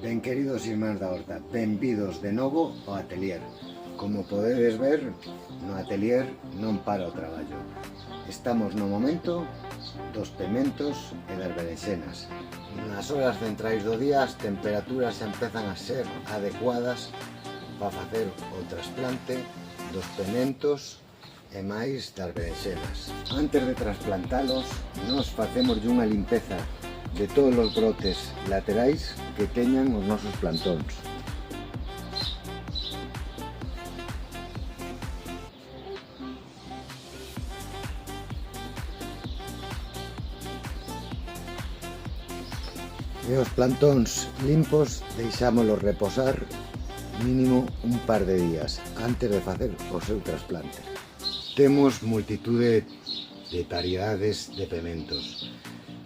Ben queridos irmáns da horta, benvidos de novo ao atelier. Como podedes ver, no atelier non para o traballo. Estamos no momento dos pementos e das berenxenas. Nas horas centrais do día as temperaturas empezan a ser adecuadas para facer o trasplante dos pementos e máis das berenxenas. Antes de trasplantalos, nos facemos unha limpeza de todos os brotes laterais que teñan os nosos plantóns. E os plantóns limpos deixámolos reposar mínimo un par de días antes de facer o seu trasplante. Temos multitude de variedades de pementos.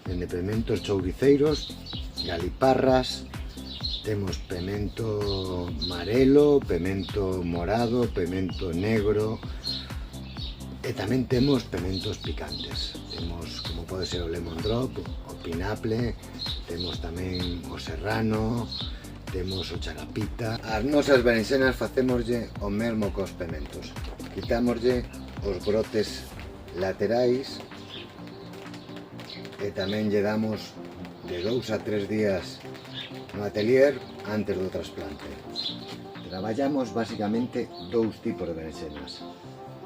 Dende pementos chouriceiros, galiparras, temos pemento amarelo, pemento morado, pemento negro e tamén temos pementos picantes. Temos, como pode ser o lemon drop, o pinaple, temos tamén o serrano, temos o charapita. As nosas berenxenas facémoslle o mesmo cos pementos. Quitámoslle os brotes laterais e tamén lle damos de 2 a 3 días no atelier antes do trasplante. Traballamos basicamente dous tipos de berenxenas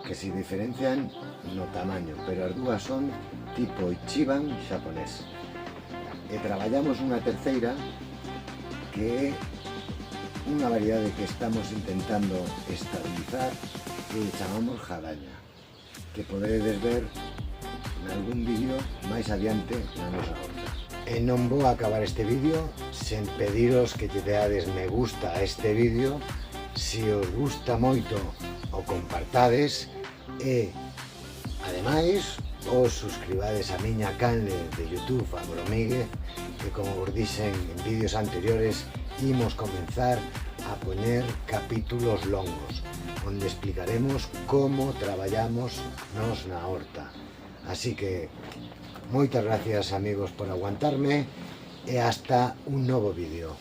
que se diferencian no tamaño, pero as dúas son tipo Ichiban xaponés. E traballamos unha terceira que é unha variedade que estamos intentando estabilizar que chamamos jadaña, que podedes ver algún vídeo máis adiante na nosa horta. E non vou acabar este vídeo sen pediros que lle deades me gusta a este vídeo. Se os gusta moito o compartades e ademais os suscribades a miña canle de YouTube Agromíguez, que como vos dixen en vídeos anteriores imos comenzar a poñer capítulos longos onde explicaremos como traballamos nos na horta. Así que moitas gracias amigos por aguantarme e hasta un novo vídeo.